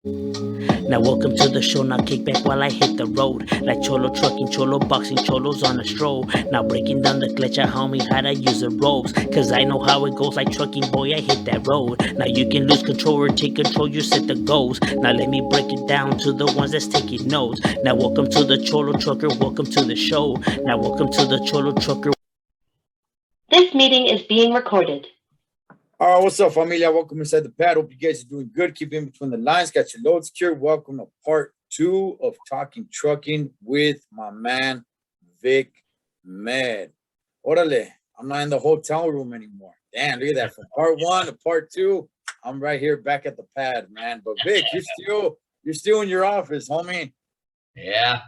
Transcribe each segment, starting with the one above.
Now welcome to the show, now kick back while I hit the road. Like cholo trucking, cholo boxing, cholos on a stroll. Now breaking down the clutch, I homie how to use the ropes. Cause I know how it goes, like trucking boy, I hit that road. Now you can lose control or take control, you set the goals. Now let me break it down to the ones that's taking notes. Now welcome to the Cholo Trucker, welcome to the show. Now welcome to the Cholo Trucker. This meeting is being recorded. All right, what's up, familia? Welcome inside the pad. Hope you guys are doing good. Keep in between the lines. Got your load secured. Welcome to part 2 of Talking Trucking with my man, Vic Med. Orale, I'm not in the hotel room anymore. Damn, look at that. From part 1 to part 2, I'm right here back at the pad, man. But Vic, you're still in your office, homie. Yeah.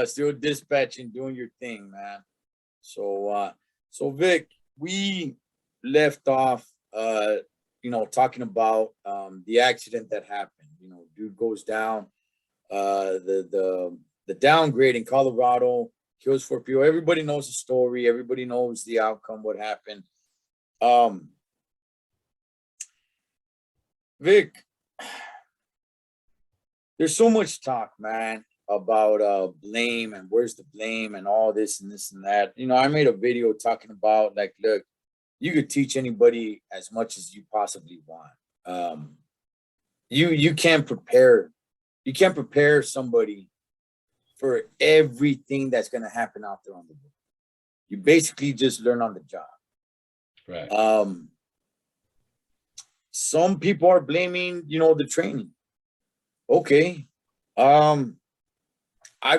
Still dispatching, doing your thing, man. So Vic, we left off talking about the accident that happened. Dude goes down, the downgrade in Colorado, kills 4 people. Everybody knows the story, everybody knows the outcome, what happened. Vic, there's so much talk, man, about blame and where's the blame and all this and this and that. I made a video talking about, like, look, you could teach anybody as much as you possibly want. You can't prepare somebody for everything that's going to happen out there on the road. You basically just learn on the job. Right. Some people are blaming, the training. Okay. I've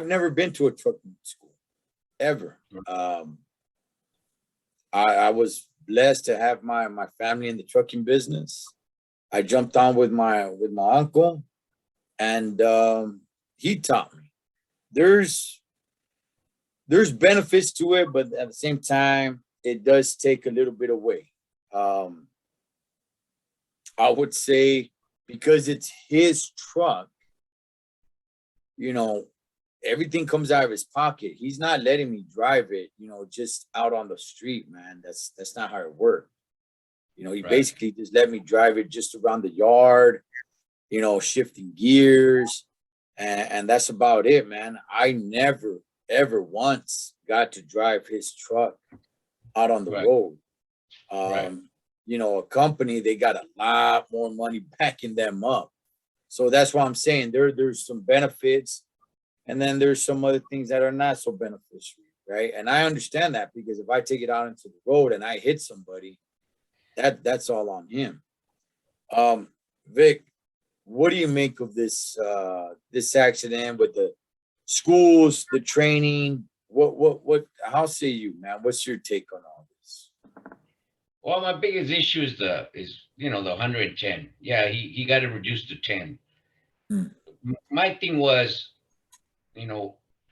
never been to a trucking school ever. I was blessed to have my family in the trucking business. I jumped on with my uncle, and he taught me. There's benefits to it, but at the same time, it does take a little bit away. I would say, because it's his truck, everything comes out of his pocket. He's not letting me drive it, just out on the street, man. That's not how it works. He basically just let me drive it just around the yard, shifting gears. And that's about it, man. I never, ever once got to drive his truck out on the road. A company, they got a lot more money backing them up. So that's why I'm saying there's some benefits. And then there's some other things that are not so beneficial, right? And I understand that, because if I take it out into the road and I hit somebody, that's all on him. Vic, what do you make of this accident with the schools, the training? What how say you, man? What's your take on all this? Well, my biggest issue is the 110. Yeah, he got it reduced to 10. My thing was,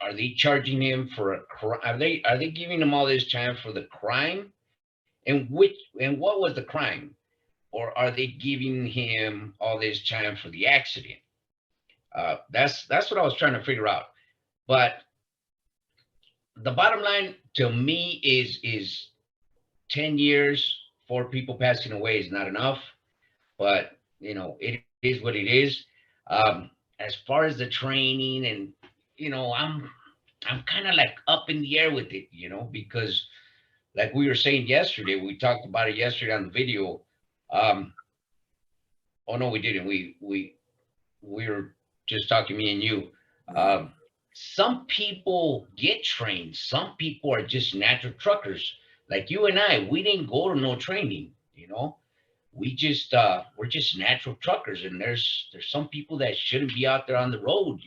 are they charging him for a crime? Are they giving him all this time for the crime? And what was the crime? Or are they giving him all this time for the accident? That's what I was trying to figure out. But the bottom line to me is 10 years, 4 people passing away is not enough. But it is what it is. As far as the training, and I'm kind of like up in the air with it, because like we were saying yesterday, we talked about it yesterday on the video. Oh no, we didn't. We were just talking, me and you. Some people get trained. Some people are just natural truckers. Like you and I, we didn't go to no training. We just we're just natural truckers, and there's some people that shouldn't be out there on the road.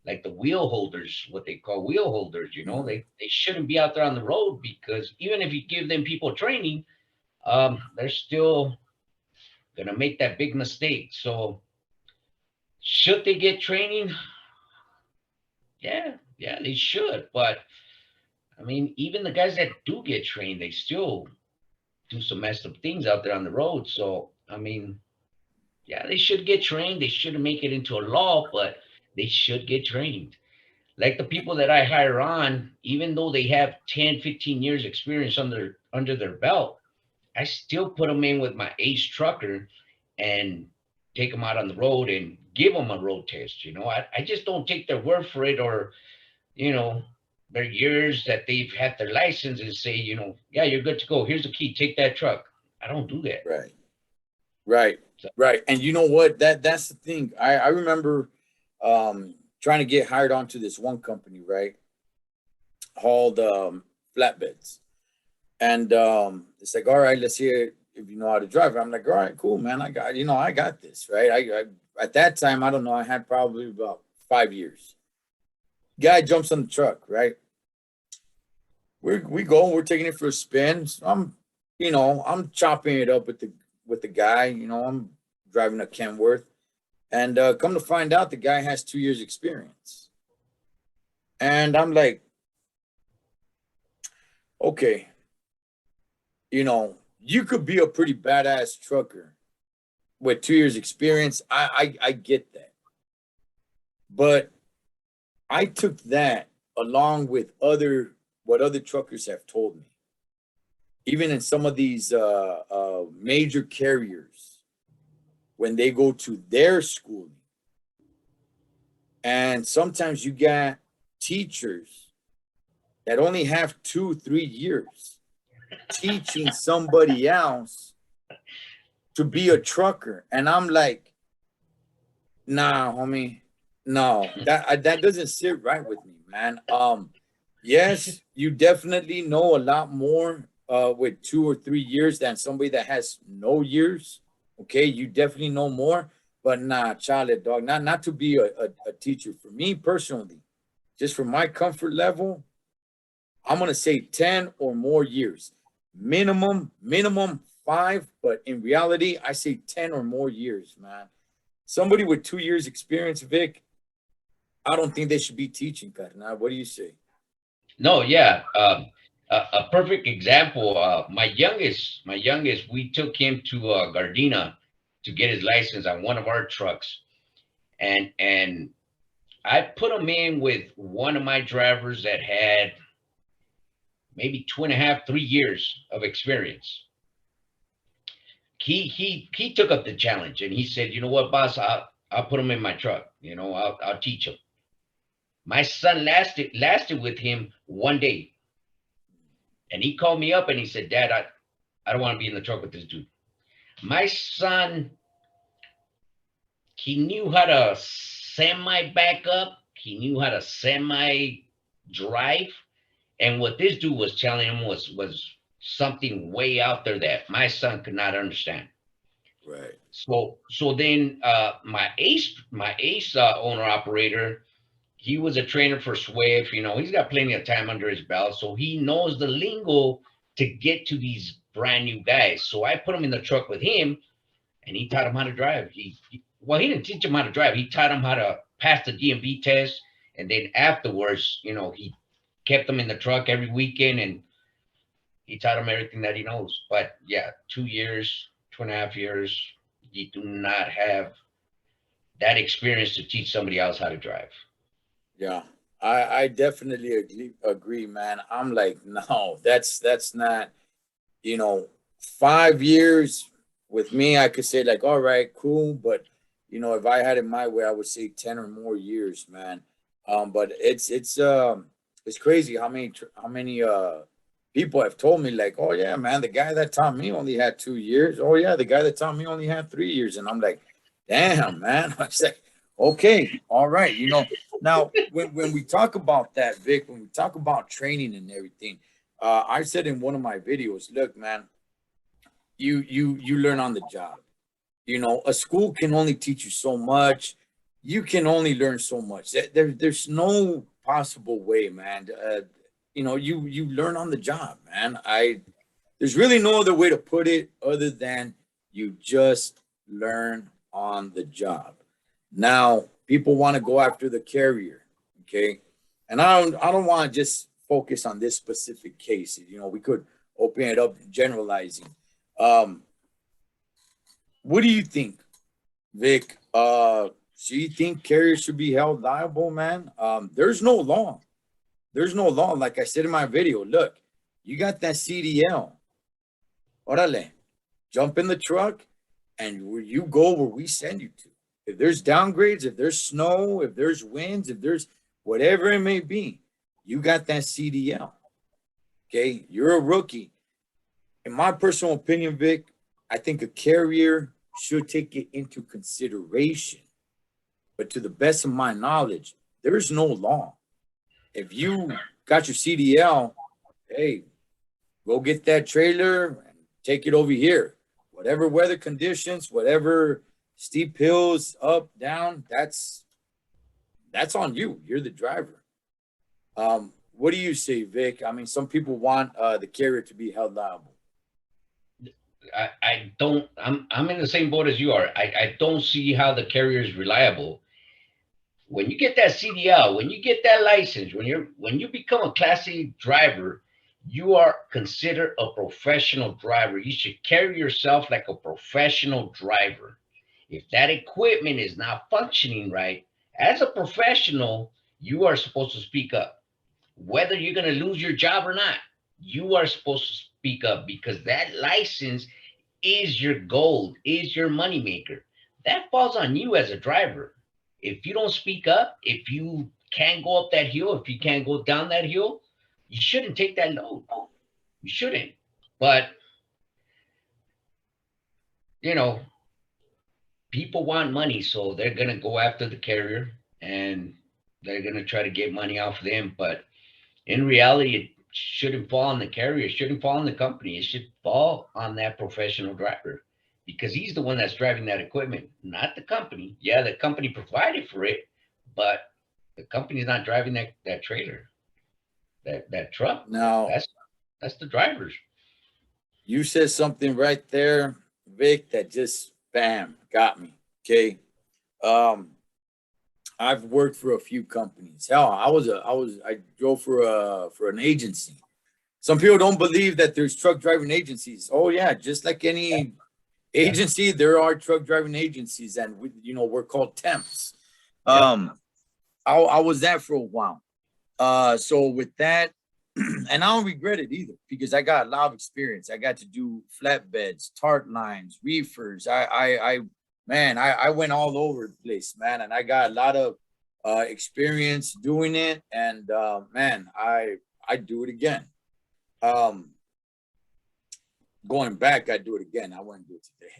Like the wheel holders, what they call wheel holders. They shouldn't be out there on the road, because even if you give them people training, they're still gonna make that big mistake. So should they get training? Yeah, they should. But I mean, even the guys that do get trained, they still do some messed up things out there on the road. So I mean, yeah, they should get trained. They shouldn't make it into a law, but they should get trained. Like the people that I hire on, even though they have 10, 15 years experience under their belt, I still put them in with my ace trucker, and take them out on the road and give them a road test. I just don't take their word for it, or their years that they've had their license, and say, yeah, you're good to go. Here's the key. Take that truck. I don't do that. Right. Right. So, Right. And you know what? That's the thing. I remember trying to get hired onto this one company, right? Hauled flatbeds. And it's like, all right, let's see if you know how to drive. I'm like, all right, cool, man. I got this, right? I at that time, I don't know, I had probably about 5 years. Guy jumps on the truck, right? We're taking it for a spin. So I'm chopping it up with the guy. I'm driving a Kenworth, and come to find out, the guy has 2 years experience, and I'm like, okay, you could be a pretty badass trucker with 2 years experience. I get that, but I took that along with what other truckers have told me, even in some of these major carriers, when they go to their schooling. And sometimes you got teachers that only have 2-3 years teaching somebody else to be a trucker. And I'm like, nah, homie, no, that doesn't sit right with me, man. Yes, you definitely know a lot more with 2 or 3 years than somebody that has no years. Okay, you definitely know more, but nah, Charlie, dog, not to be a teacher. For me personally, just for my comfort level, I'm gonna say 10 or more years, minimum 5, but in reality, I say 10 or more years, man. Somebody with 2 years experience, Vic, I don't think they should be teaching, Carnal. What do you say? no, yeah. A perfect example. My youngest, we took him to Gardena to get his license on one of our trucks, and I put him in with one of my drivers that had maybe 2.5, 3 years of experience. He took up the challenge, and he said, "You know what, boss? I'll put him in my truck. I'll teach him." My son lasted with him one day, and he called me up and he said, "Dad, I don't want to be in the truck with this dude." My son, he knew how to semi back up. He knew how to semi drive. And what this dude was telling him was something way out there that my son could not understand. Right. So then my ace owner operator, he was a trainer for Swift. He's got plenty of time under his belt, so he knows the lingo to get to these brand new guys. So I put him in the truck with him, and he taught him how to drive. Well, he didn't teach him how to drive. He taught him how to pass the DMV test, and then afterwards, he kept him in the truck every weekend, and he taught him everything that he knows. But yeah, 2 years, 2.5 years, you do not have that experience to teach somebody else how to drive. Yeah, I definitely agree, man. I'm like, no, that's not, you know, 5 years with me. I could say like, all right, cool, but if I had it my way, I would say 10 or more years, man. But it's crazy how many people have told me like, oh yeah, man, the guy that taught me only had 2 years. Oh yeah, the guy that taught me only had 3 years, and I'm like, damn, man. I was like, okay, all right, Now, when we talk about that, Vic, when we talk about training and everything, I said in one of my videos, look, man, you learn on the job. A school can only teach you so much. You can only learn so much. There's no possible way, man. You learn on the job, man. There's really no other way to put it other than you just learn on the job. Now, people want to go after the carrier, okay? And I don't want to just focus on this specific case. We could open it up generalizing. What do you think, Vic? Do you think carriers should be held liable, man? There's no law. There's no law. Like I said in my video, look, you got that CDL. Orale, jump in the truck and where you go where we send you to. If there's downgrades, if there's snow, if there's winds, if there's whatever it may be, you got that CDL. Okay, you're a rookie. In my personal opinion, Vic, I think a carrier should take it into consideration. But to the best of my knowledge, there's no law. If you got your CDL, hey, go get that trailer and take it over here. Whatever weather conditions, whatever steep hills, up, down, that's on you. You're the driver. What do you say, Vic? I mean, some people want the carrier to be held liable. I don't. I'm in the same boat as you are. I don't see how the carrier is reliable. When you get that CDL, when you get that license, when you become a Class A driver, you are considered a professional driver. You should carry yourself like a professional driver. If that equipment is not functioning right, as a professional, you are supposed to speak up. Whether you're going to lose your job or not, you are supposed to speak up because that license is your gold, is your moneymaker. That falls on you as a driver. If you don't speak up, if you can't go up that hill, if you can't go down that hill, you shouldn't take that load. You shouldn't. But, you know, people want money, so they're going to go after the carrier and they're going to try to get money off of them. But in reality, it shouldn't fall on the carrier. It shouldn't fall on the company. It should fall on that professional driver because he's the one that's driving that equipment, not the company. Yeah, the company provided for it, but the company's not driving that trailer, that truck. Now, That's the drivers. you said something right there, Vic, that just bam got me. Okay. I've worked for a few companies. Hell, I drove for an agency. Some people don't believe that there's truck driving agencies. Oh yeah, just like any agency, there are truck driving agencies, and we're called temps. I was that for a while. So with that, and I don't regret it either because I got a lot of experience. I got to do flatbeds, tart lines, reefers. I went all over the place, man, and I got a lot of experience doing it. And man, I do it again. Going back, I do it again. I wouldn't do it today,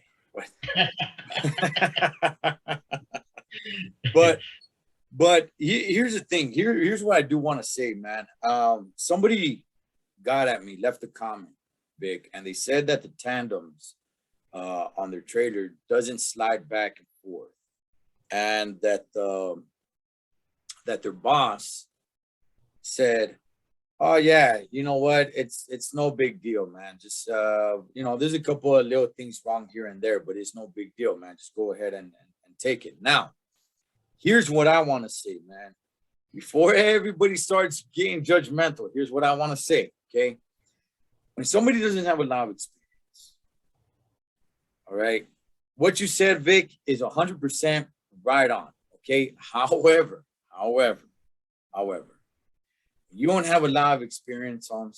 but here's the thing. Here's what I do want to say, man. Somebody got at me, left a comment, Vic, and they said that the tandems on their trailer doesn't slide back and forth, and that their boss said, "Oh yeah, you know what? It's no big deal, man. Just there's a couple of little things wrong here and there, but it's no big deal, man. Just go ahead and take it." Now, here's what I want to say, man. Before everybody starts getting judgmental, here's what I want to say, okay? When somebody doesn't have a lot of experience, all right, what you said, Vic, is 100% right on, okay? However, you don't have a lot of experience on,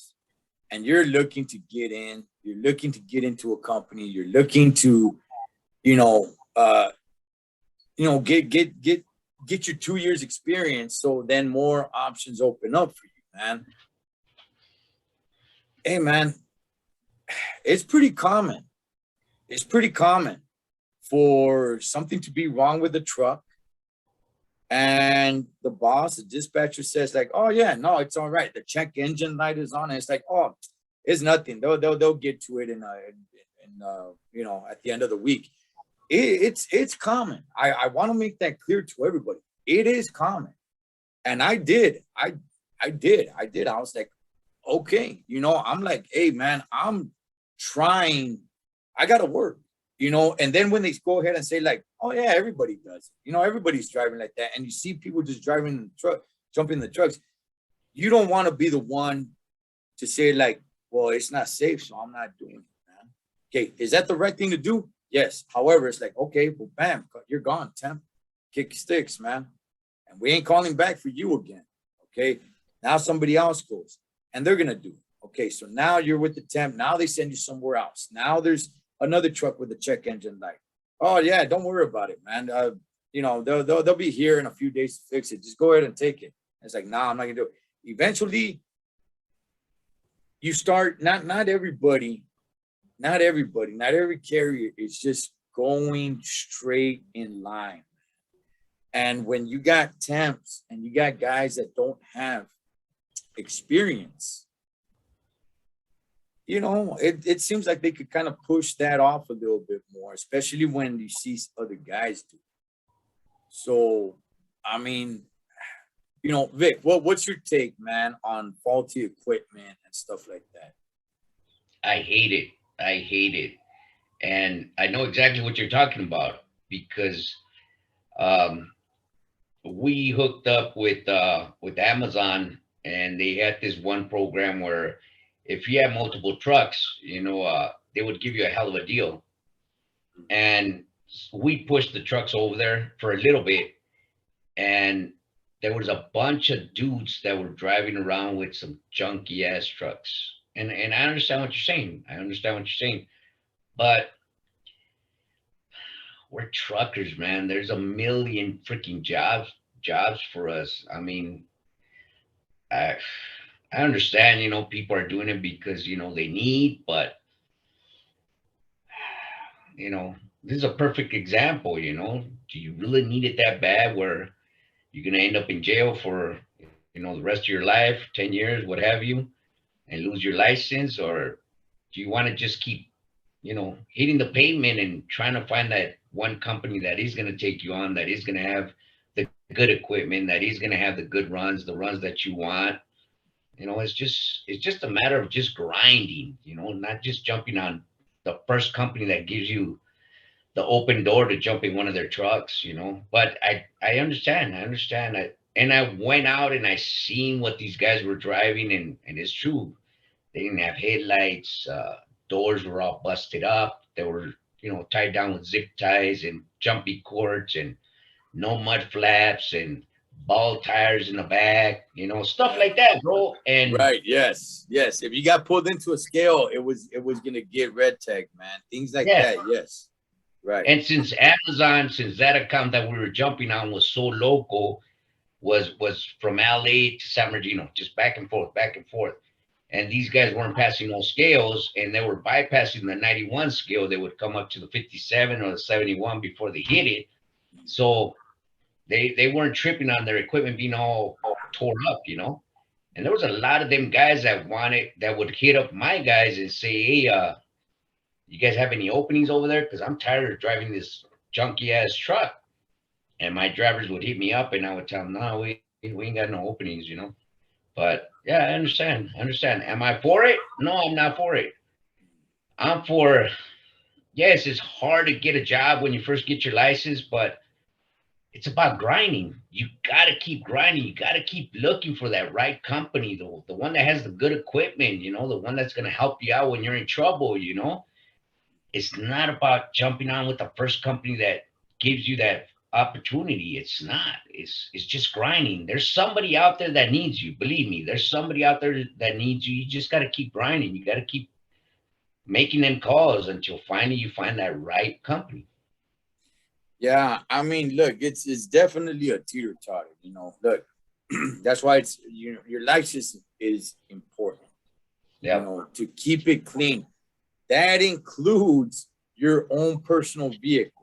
and you're looking to get in, you're looking to get into a company, you're looking to, get your 2 years experience, so then more options open up for you, man. Hey, man, it's pretty common. It's pretty common for something to be wrong with the truck, and the boss, the dispatcher says like, "Oh yeah, no, it's all right. The check engine light is on." And it's like, "Oh, it's nothing. They'll get to it in at the end of the week." It's common. I want to make that clear to everybody. It is common. And I did. I did. I was like, okay, I'm like, hey man, I'm trying. I gotta work, and then when they go ahead and say like, oh yeah, everybody does, everybody's driving like that. And you see people just driving in the truck, jumping in the trucks. You don't want to be the one to say like, well, it's not safe, so I'm not doing it, man. Okay, is that the right thing to do? Yes. However, it's like, okay, well, bam, you're gone, temp. Kick your sticks, man. And we ain't calling back for you again. Okay. Now somebody else goes and they're going to do it. Okay. So now you're with the temp. Now they send you somewhere else. Now there's another truck with a check engine light. Oh yeah, don't worry about it, man. You know, they'll be here in a few days to fix it. Just go ahead and take it. It's like, nah, I'm not gonna do it. Eventually, you start. Not everybody, not everybody, not every carrier is just going straight in line. And when you got temps and you got guys that don't have experience, you know, it seems like they could kind of push that off a little bit more, especially when you see other guys do. So, I mean, you know, Vic, what's your take, man, on faulty equipment and stuff like that? I hate it. I hate it. And I know exactly what you're talking about because um, we hooked up with Amazon, and they had this one program where if you have multiple trucks, they would give you a hell of a deal. And we pushed the trucks over there for a little bit, and there was a bunch of dudes that were driving around with some junky ass trucks. And I understand what you're saying. I understand what you're saying. But we're truckers, man. There's a million freaking jobs for us. I mean, I I understand, people are doing it because they need, but you know, this is a perfect example, Do you really need it that bad where you're gonna end up in jail for the rest of your life, 10 years, what have you, and lose your license? Or do you want to just keep, hitting the pavement and trying to find that one company that is gonna take you on, that is gonna have the good equipment, that is gonna have the good runs, the runs that you want? It's just a matter of just grinding, not just jumping on the first company that gives you the open door to jump in one of their trucks. But I understand. And I went out and I seen what these guys were driving, and it's true. They didn't have headlights. Doors were all busted up. They were, tied down with zip ties and jumpy cords, and no mud flaps, and ball tires in the back, stuff like that, bro. And Right. Yes. Yes. If you got pulled into a scale, it was gonna get red tag, man. Things like yeah, that. Yes. Right. and since Amazon, since that account that we were jumping on was so local, was from LA to San Bernardino, just back and forth, back and forth. And these guys weren't passing no scales, and they were bypassing the 91 scale. They would come up to the 57 or the 71 before they hit it. So they weren't tripping on their equipment being all tore up. And there was a lot of them guys that would hit up my guys and say, hey, you guys have any openings over there? Because I'm tired of driving this junky ass truck. And my drivers would hit me up, and I would tell them, no, we ain't got no openings. But yeah, I understand. I understand. Am I for it? No, I'm not for it. I'm for, yes, it's hard to get a job when you first get your license, but it's about grinding. You got to keep grinding. You got to keep looking for that right company, the one that has the good equipment, the one that's going to help you out when you're in trouble. It's not about jumping on with the first company that gives you that opportunity. It's not. It's just grinding. There's somebody out there that needs you. Believe me, there's somebody out there that needs you. You just got to keep grinding. You got to keep making them calls until finally you find that right company. Yeah. I mean, look, it's definitely a teeter totter. Look, that's why your license is important. Yeah. To keep it clean. That includes your own personal vehicle.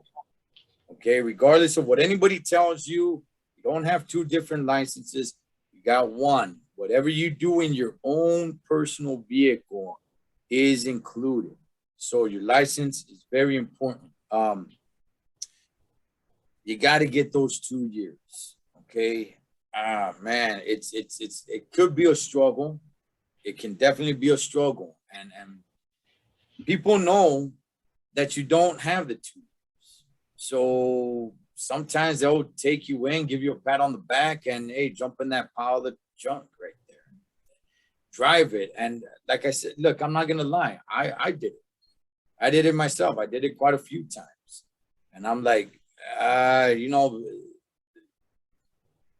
Okay, regardless of what anybody tells you, you don't have two different licenses. You got one. Whatever you do in your own personal vehicle is included. So your license is very important. You got to get those 2 years. Okay. Man, it could be a struggle. It can definitely be a struggle. And people know that you don't have the 2 years. So sometimes they'll take you in, give you a pat on the back, and hey, jump in that pile of junk right there. Drive it. And like I said, look, I'm not gonna lie. I did it. I did it myself. I did it quite a few times. And I'm like,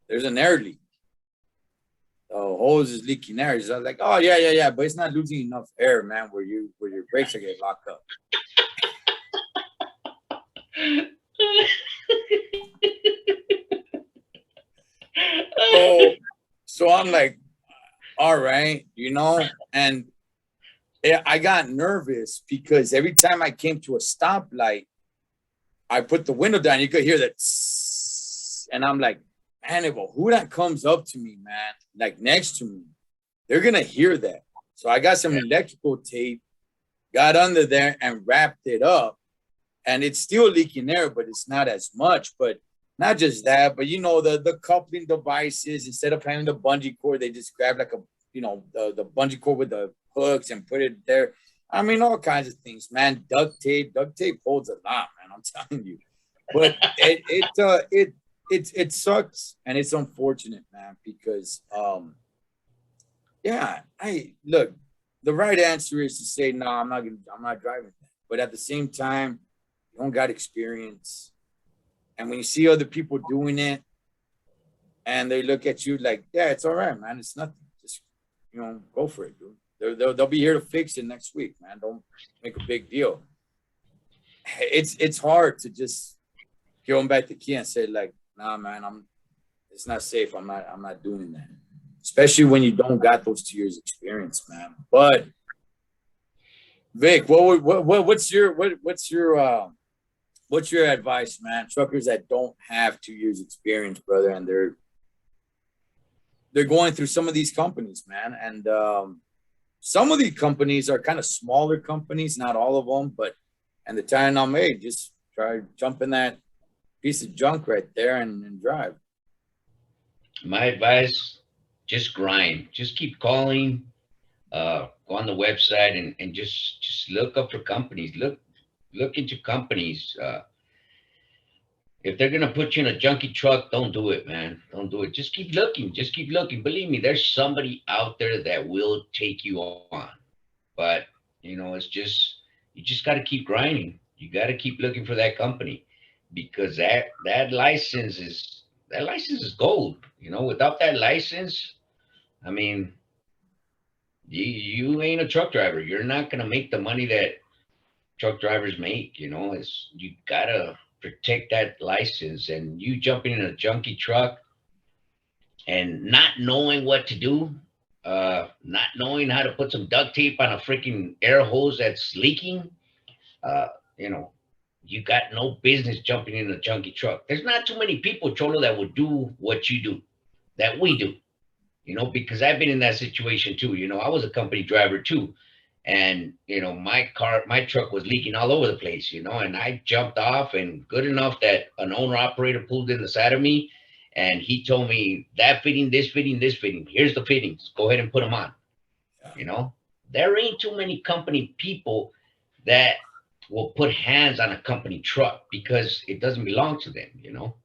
there's an air leak. The hose is leaking air. So I was like, oh yeah, but it's not losing enough air, man, where your brakes are getting locked up. So, so I'm like, all right, and I got nervous because every time I came to a stoplight, I put the window down. You could hear that, and I'm like, man, if a Huda comes up to me, man, like next to me, they're gonna hear that. So I got some electrical tape, got under there and wrapped it up, and it's still leaking air, but it's not as much. But not just that, but the coupling devices, instead of having the bungee cord, they just grab like the bungee cord with the hooks and put it there. I mean, all kinds of things, man. Duct tape holds a lot, man. I'm telling you. But it sucks and it's unfortunate, man, because yeah, I look. The right answer is to say no. I'm not driving that. But at the same time, you don't got experience, and when you see other people doing it, and they look at you like, yeah, it's all right, man. It's nothing. Just go for it, dude. They'll be here to fix it next week, man. Don't make a big deal. It's hard to just give them back the key and say like, nah, man, it's not safe. I'm not doing that. Especially when you don't got those 2 years experience, man. But Vic, what's your advice, man? Truckers that don't have 2 years experience, brother, and they're going through some of these companies, man, and some of these companies are kind of smaller companies, not all of them, but and the time I'm made, just try jump in that piece of junk right there and drive. My advice, just grind. Just keep calling. Go on the website and just look up for companies. Look into companies. If they're gonna put you in a junky truck, don't do it, man. Don't do it. Just keep looking. Just keep looking. Believe me, there's somebody out there that will take you on. But it's just you just got to keep grinding. You got to keep looking for that company because that license is gold. Without that license, I mean, you ain't a truck driver. You're not gonna make the money that truck drivers make. It's you gotta protect that license. And you jumping in a junky truck and not knowing what to do, not knowing how to put some duct tape on a freaking air hose that's leaking, uh, you know, you got no business jumping in a junky truck. There's not too many people, Cholo, that would do what you do, that we do. Because I've been in that situation too. I was a company driver too. And, my truck was leaking all over the place, and I jumped off, and good enough that an owner operator pulled in the side of me and he told me that fitting, this fitting, this fitting, here's the fittings, go ahead and put them on. There ain't too many company people that will put hands on a company truck because it doesn't belong to them.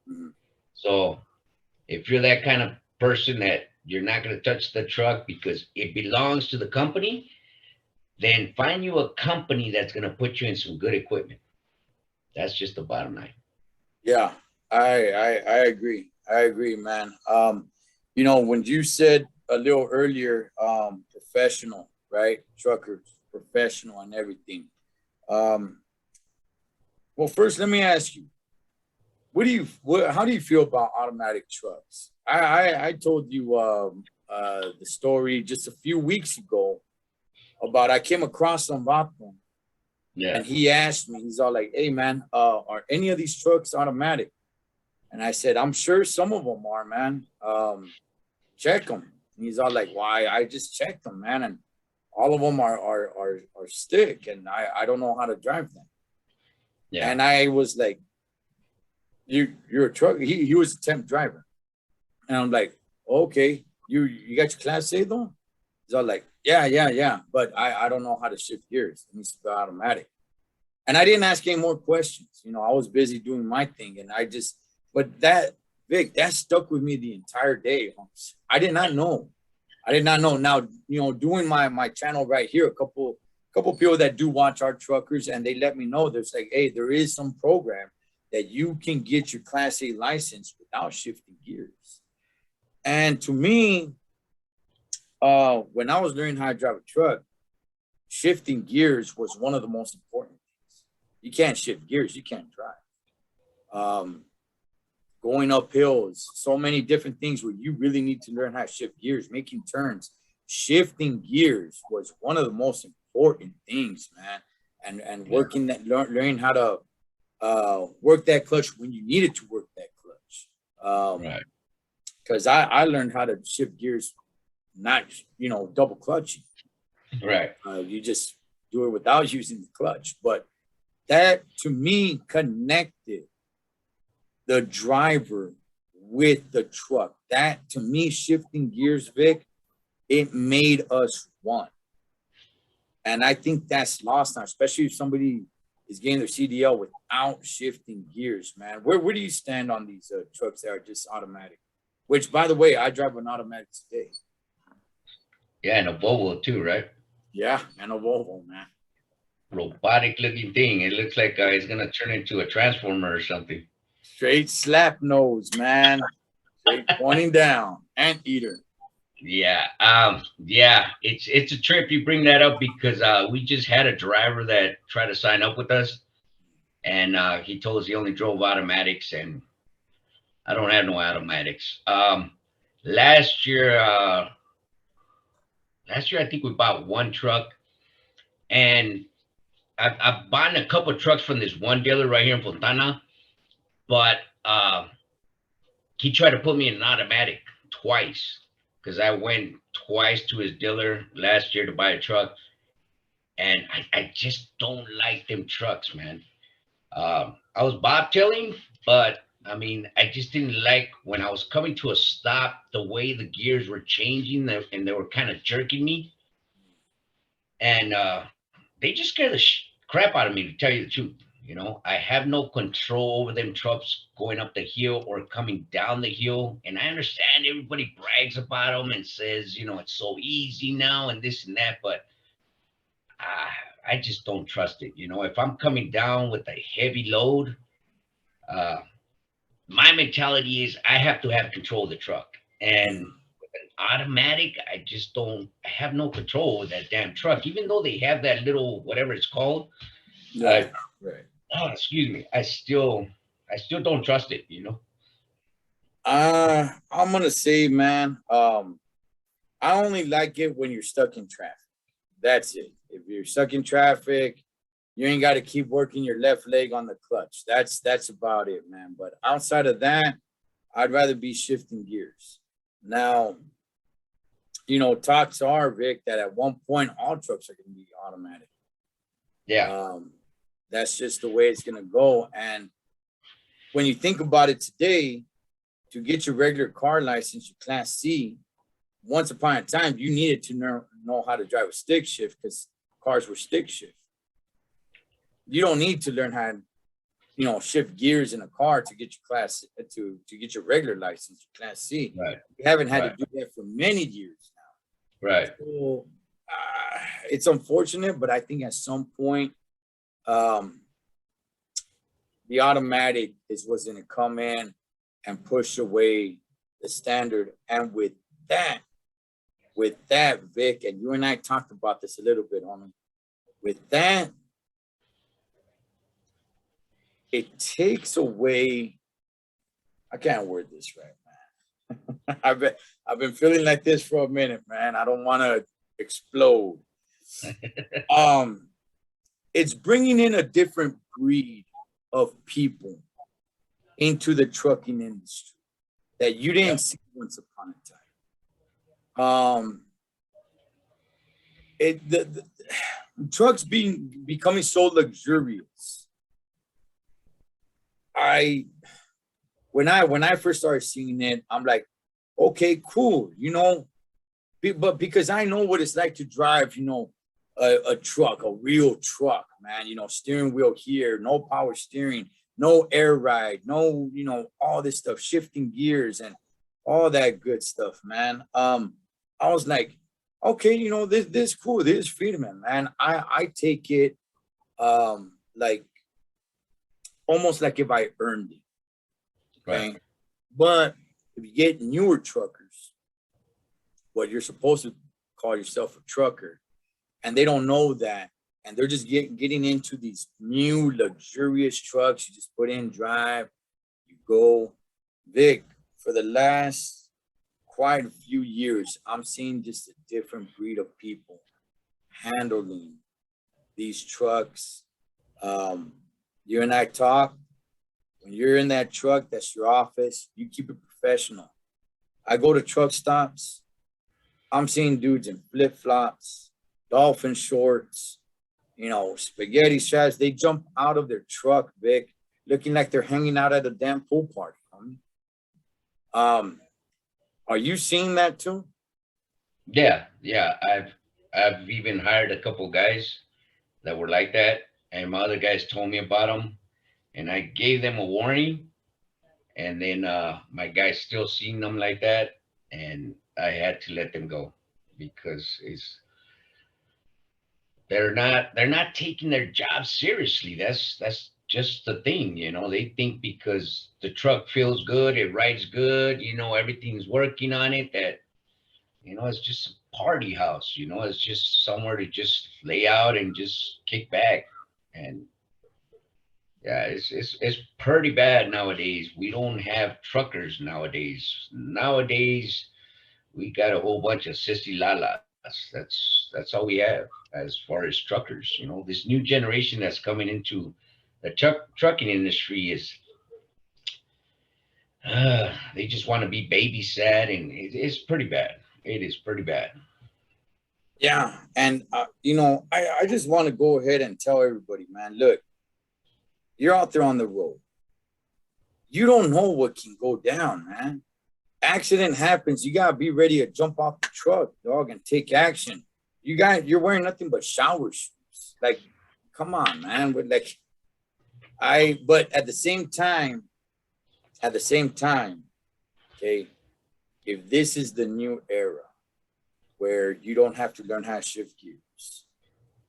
Mhm. So if you're that kind of person that you're not going to touch the truck because it belongs to the company, then find you a company that's going to put you in some good equipment. That's just the bottom line. Yeah, I agree. I agree, man. When you said a little earlier, professional, right? Truckers, professional and everything. Well, first, let me ask you, how do you feel about automatic trucks? I told you the story just a few weeks ago about I came across some vato, Yeah. and he asked me, he's all like, "Hey, man, are any of these trucks automatic?" And I said, "I'm sure some of them are, man. Check them." And he's all like, "Why? I just checked them, man, and all of them are stick, and I don't know how to drive them." Yeah. And I was like, "You're a truck." He was a temp driver, and I'm like, "Okay, you got your Class A though?" He's all like, yeah, but I don't know how to shift gears. It needs to be automatic. And I didn't ask any more questions. I was busy doing my thing, and but Vic, that stuck with me the entire day. I did not know. Now, doing my channel right here, a couple people that do watch our truckers, and they let me know, there's like, hey, there is some program that you can get your Class A license without shifting gears. And to me, when I was learning how to drive a truck, shifting gears was one of the most important things. You can't shift gears, you can't drive. going up hills, so many different things where you really need to learn how to shift gears, making turns. Shifting gears was one of the most important things, man. And working that, learning how to work that clutch when you needed to work that clutch. Right. Because I learned how to shift gears, not double clutching. Right. You just do it without using the clutch. But that to me connected the driver with the truck. That to me, shifting gears, Vic, it made us one. And I think that's lost now, especially if somebody is getting their CDL without shifting gears, man. Where do you stand on these trucks that are just automatic? Which, by the way, I drive an automatic today. Yeah, and a Volvo too, right? Yeah, and a Volvo, man. Robotic looking thing. It looks like it's gonna turn into a transformer or something. Straight slap nose, man. Straight pointing down. Anteater. Yeah. Yeah. It's a trip you bring that up because we just had a driver that tried to sign up with us, and he told us he only drove automatics, and I don't have no automatics. Last year, I think we bought one truck, and I've bought a couple of trucks from this one dealer right here in Fontana, but he tried to put me in an automatic twice because I went twice to his dealer last year to buy a truck, and I just don't like them trucks, man. I was bobtailing, but I mean, I just didn't like when I was coming to a stop the way the gears were changing and they were kind of jerking me, and they just scared the crap out of me, to tell you the truth. I have no control over them trucks going up the hill or coming down the hill. And I understand everybody brags about them and says, it's so easy now and this and that, but I just don't trust it. If I'm coming down with a heavy load, uh, my mentality is I have to have control of the truck. And with an automatic, I have no control over that damn truck, even though they have that little, whatever it's called. Right. Right. Oh, excuse me. I still don't trust it, I'm gonna say, man, I only like it when you're stuck in traffic. That's it. If you're stuck in traffic, you ain't got to keep working your left leg on the clutch. That's about it, man. But outside of that, I'd rather be shifting gears. Now, talks are, Vic, that at one point all trucks are going to be automatic. Yeah. That's just the way it's going to go. And when you think about it today, to get your regular car license, your Class C, once upon a time, you needed to know how to drive a stick shift because cars were stick shift. You don't need to learn how to, shift gears in a car to get your class to get your regular license, your Class C. Right. You haven't had to do that for many years now. Right. So it's unfortunate, but I think at some point, the automatic was going to come in and push away the standard. And with that, Vic, and you and I talked about this a little bit, homie. With that, it takes away. I can't word this right, man. I've been feeling like this for a minute, man. I don't want to explode. It's bringing in a different breed of people into the trucking industry that you didn't see once upon a time. The trucks becoming so luxurious. When I first started seeing it, I'm like, okay, cool, but because I know what it's like to drive, a truck, a real truck, man, steering wheel here, no power steering, no air ride, no, all this stuff, shifting gears and all that good stuff, man. I was like, okay, this cool, this is freedom, man. I take it like almost like if I earned it. Okay. Right. But if you get newer truckers, what you're supposed to call yourself a trucker, and they don't know that, and they're just getting into these new luxurious trucks. You just put in drive, You go, Vic, for the last quite a few years, I'm seeing just a different breed of people handling these trucks. Um, you and I talk. When you're in that truck, that's your office. You keep it professional. I go to truck stops. I'm seeing dudes in flip flops, dolphin shorts, spaghetti straps. They jump out of their truck, Vic, looking like they're hanging out at a damn pool party. Um, are you seeing that too? Yeah, yeah. I've even hired a couple guys that were like that, and my other guys told me about them, and I gave them a warning, and then my guys still seeing them like that, and I had to let them go because they're not taking their job seriously. That's just the thing, they think because the truck feels good, it rides good, everything's working on it, that it's just a party house, it's just somewhere to just lay out and just kick back. And yeah, it's pretty bad nowadays. We don't have truckers nowadays. Nowadays, we got a whole bunch of sissy lalas. That's all we have as far as truckers. This new generation that's coming into the trucking industry is they just want to be babysat, and it's pretty bad. It is pretty bad. Yeah. And, I just want to go ahead and tell everybody, man, look, you're out there on the road. You don't know what can go down, man. Accident happens. You got to be ready to jump off the truck, dog, and take action. You're wearing nothing but shower shoes. Like, come on, man. But at the same time, okay, if this is the new era where you don't have to learn how to shift gears,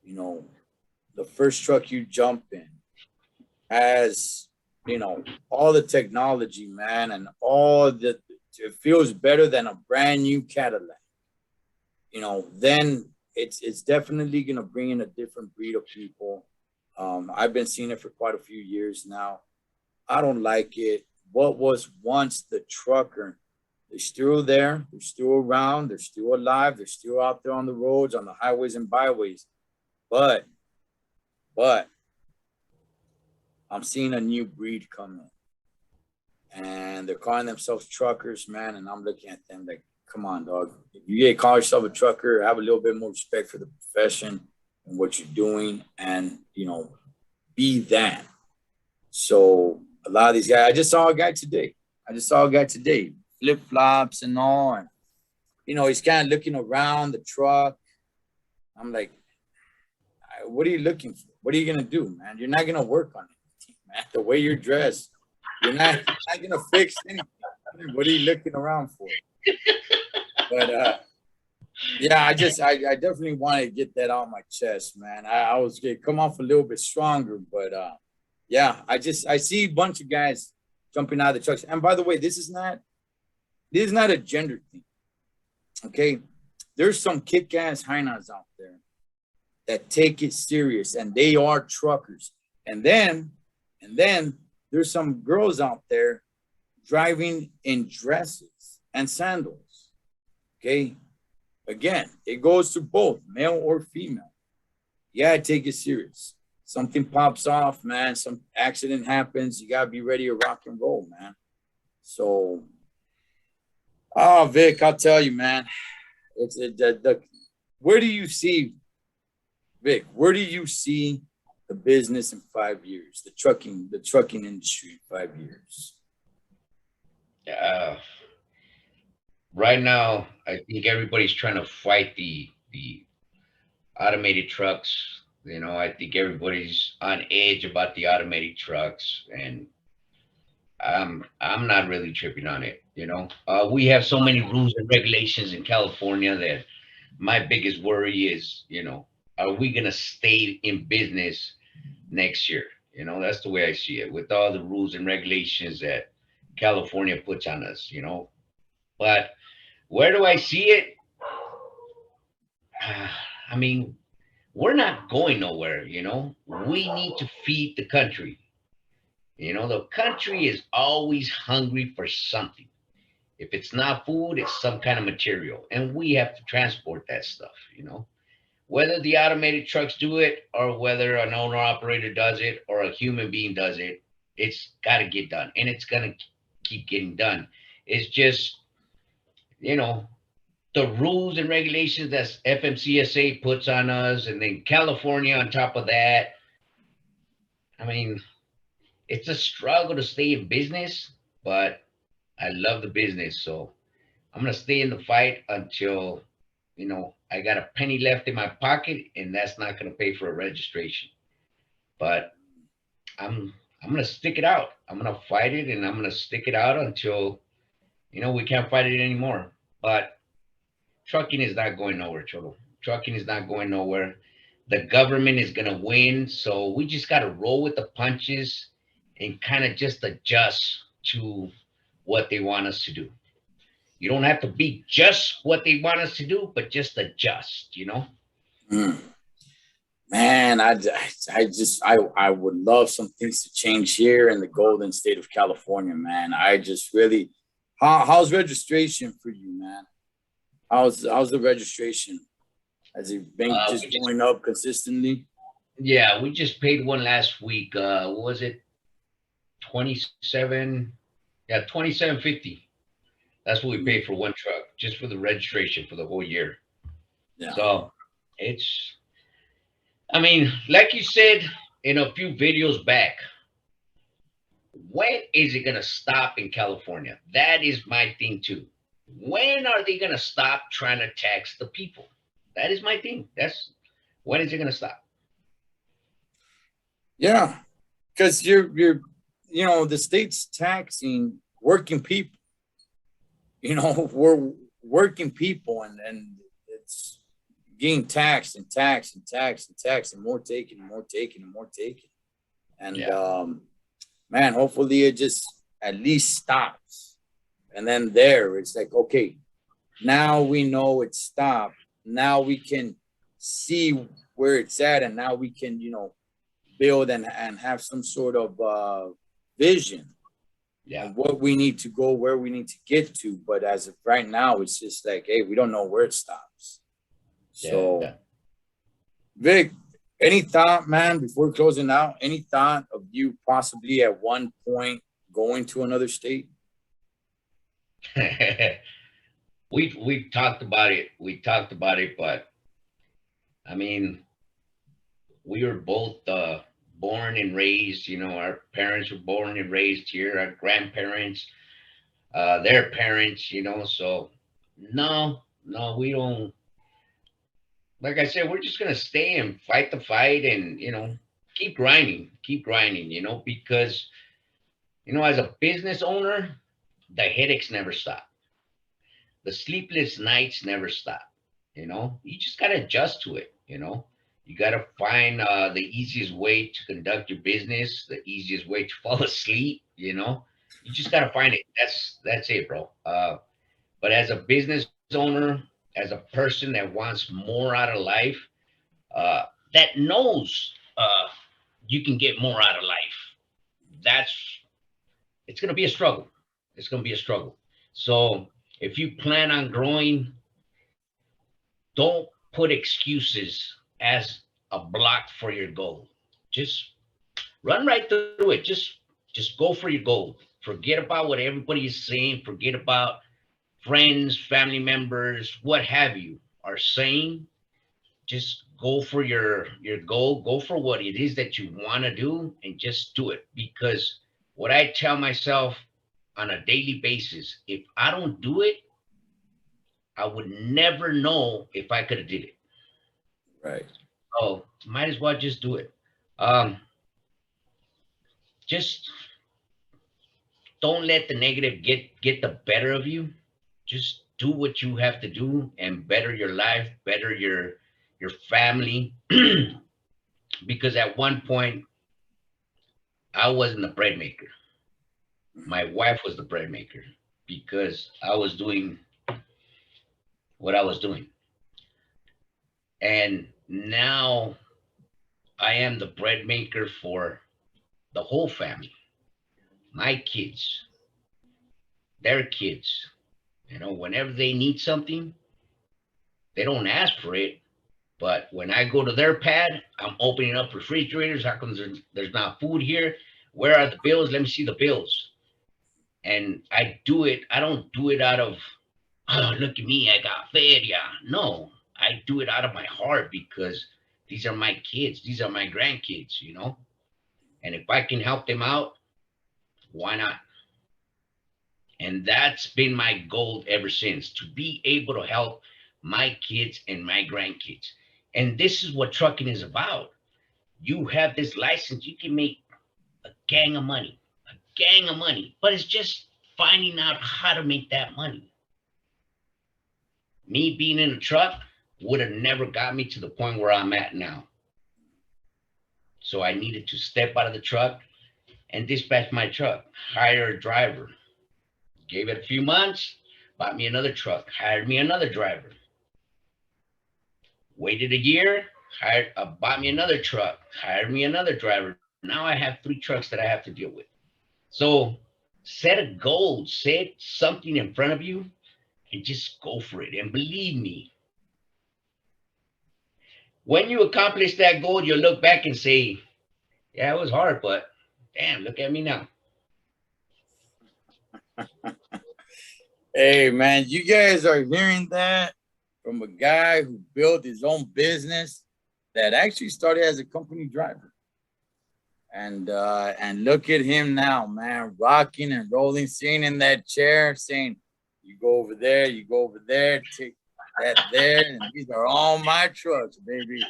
the first truck you jump in has, all the technology, man, and it feels better than a brand new Cadillac, then it's definitely going to bring in a different breed of people. I've been seeing it for quite a few years now. I don't like it. What was once the trucker, they're still there, they're still around, they're still alive, they're still out there on the roads, on the highways and byways. But I'm seeing a new breed coming, and they're calling themselves truckers, man. And I'm looking at them like, come on, dog. If you call yourself a trucker, have a little bit more respect for the profession and what you're doing, and be that. So a lot of these guys, I just saw a guy today. Flip flops and all, and he's kind of looking around the truck. I'm like, what are you looking for? What are you gonna do, man? You're not gonna work on anything, man. The way you're dressed, you're not gonna fix anything. What are you looking around for? But yeah, I definitely want to get that on my chest, man. I was gonna come off a little bit stronger, but yeah, I see a bunch of guys jumping out of the trucks. And by the way, this is not a gender thing. Okay, there's some kick-ass hyenas out there that take it serious, and they are truckers. And then there's some girls out there driving in dresses and sandals. Okay, again, it goes to both male or female. Yeah, take it serious. Something pops off, man. Some accident happens. You gotta be ready to rock and roll, man. So, Vic, I'll tell you, man. Where do you see, Vic? Where do you see the business in 5 years? The trucking industry in 5 years? Uh, right now, I think everybody's trying to fight the automated trucks. I think everybody's on edge about the automated trucks, and I'm not really tripping on it. We have so many rules and regulations in California that my biggest worry is, are we gonna stay in business next year? That's the way I see it, with all the rules and regulations that California puts on us. But where do I see it? I mean, we're not going nowhere. We need to feed the country. You know, the country is always hungry for something. If it's not food, it's some kind of material, and we have to transport that stuff. You know, whether the automated trucks do it or whether an owner operator does it or a human being does it, it's got to get done, and it's gonna keep getting done. It's just, you know, the rules and regulations that FMCSA puts on us, and then California on top of that. I mean, it's a struggle to stay in business, but I love the business, so I'm gonna stay in the fight until, you know, I got a penny left in my pocket, and that's not gonna pay for a registration. But I'm I'm gonna stick it out. I'm gonna fight it, and I'm gonna stick it out until, you know, we can't fight it anymore. But trucking is not going nowhere, Cholo. Trucking is not going nowhere. The government is gonna win, so we just gotta roll with the punches and kind of just adjust to what they want us to do. You don't have to be just what they want us to do, but just adjust, you know? Mm. Man, I would love some things to change here in the golden state of California, man. I just really, how's registration for you, man? How's the registration? Has it been just We just, going up consistently? yeah, we just paid one last week. What was it? 27, yeah, 27.50. That's what we Mm. paid for one truck, just for the registration for the whole year. Yeah. So it's, I mean, like you said in a few videos back, when is it going to stop in California? That is my thing too. When are they going to stop trying to tax the people? That is my thing. That's when is it going to stop? Yeah. Because you know, the state's taxing working people. You know, we're working people, and it's getting taxed and taxed and taxed and taxed, and more taken and more taken and more taken. And Yeah. man, hopefully it just at least stops. And then there, it's like, okay, now we know it stopped. Now we can see where it's at, and now we can, you know, build and have some sort of vision Yeah. on what we need to go, where we need to get to. But as of right now, it's just like, hey, we don't know where it stops. So, Yeah. Vic, any thought, man, before closing out, any thought of you possibly at one point going to another state? We've talked about it. We talked about it, but I mean, we were both born and raised. You know, our parents were born and raised here. Our grandparents, their parents. You know, so no, no, we don't. Like I said, we're just gonna stay and fight the fight, and you know, keep grinding. You know, because you know, as a business owner, the headaches never stop. The sleepless nights never stop. You know, you just gotta adjust to it. You know, you gotta find the easiest way to conduct your business, the easiest way to fall asleep. You know, you just gotta find it. That's it, bro. But as a business owner, as a person that wants more out of life, uh, that knows you can get more out of life, that's it's gonna be a struggle. It's gonna be a struggle. So if you plan on growing, don't put excuses as a block for your goal. Just run right through it. Just go for your goal. Forget about what everybody is saying. Forget about friends, family members, what have you are saying. Just go for your goal. Go for what it is that you want to do, and just do it. Because what I tell myself on a daily basis, if I don't do it, I would never know if I could have did it. Right. Oh, might as well just do it. Um, just don't let the negative get the better of you. Just do what you have to do and better your life, better your family. Because at one point I wasn't the bread maker. My wife was the bread maker because I was doing what I was doing. And now I am the bread maker for the whole family. my kids, their kids, whenever they need something, they don't ask for it. But when I go to their pad, I'm opening up refrigerators. How come there's not food here? Where are the bills? Let me see the bills. And I do it. I don't do it out of, oh, look at me, I got fed. Yeah. No, I do it out of my heart because these are my kids. These are my grandkids. And if I can help them out, why not? And that's been my goal ever since, to be able to help my kids and my grandkids. And this is what trucking is about. You have this license, you can make a gang of money, but it's just finding out how to make that money. Me being in a truck would have never got me to the point where I'm at now. So I needed to step out of the truck and dispatch my truck, hire a driver. Gave it a few months, bought me another truck, hired me another driver. Waited a year, bought me another truck, hired me another driver. Now I have 3 trucks that I have to deal with. So set a goal, set something in front of you and just go for it. And believe me, when you accomplish that goal, you'll look back and say, yeah, it was hard, but damn, look at me now. Hey, man, you guys are hearing that from a guy who built his own business that actually started as a company driver. And look at him now, man, rocking and rolling, sitting in that chair, saying, you go over there, take that there, and these are all my trucks, baby.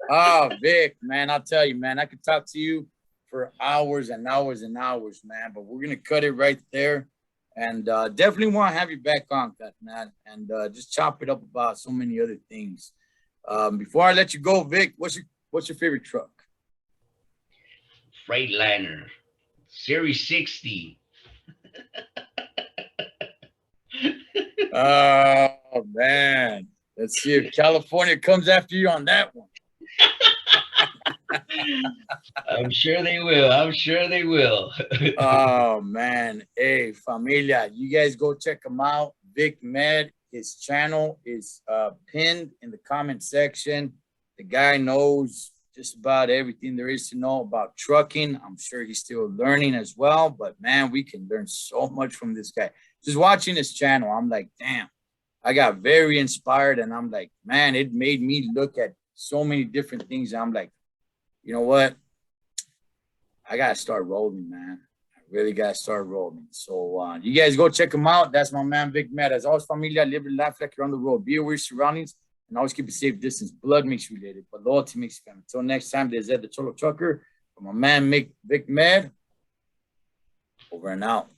Oh, Vic, man, I'll tell you, man, I could talk to you for hours and hours and hours, man, but we're going to cut it right there. And definitely want to have you back on, man, and just chop it up about so many other things. Before I let you go, Vic, what's your favorite truck? Freightliner, Series 60. Oh, man. Let's see if California comes after you on that one. I'm sure they will. Oh, man. Hey, familia, you guys go check him out. Vic Med, his channel is pinned in the comment section. The guy knows just about everything there is to know about trucking. I'm sure he's still learning as well, but man, we can learn so much from this guy. Just watching his channel, I'm like, damn, I got very inspired, and I'm like, man, it made me look at so many different things. I'm like, you know what? I got to start rolling, man. I really got to start rolling. So you guys go check him out. That's my man, Vic Med. As always, familia, live your life like you're on the road. Be aware of your surroundings and always keep a safe distance. Blood makes you related, but loyalty makes you family. Until next time, there's Ed the Thecholotrucker from my man, Vic Med. Over and out.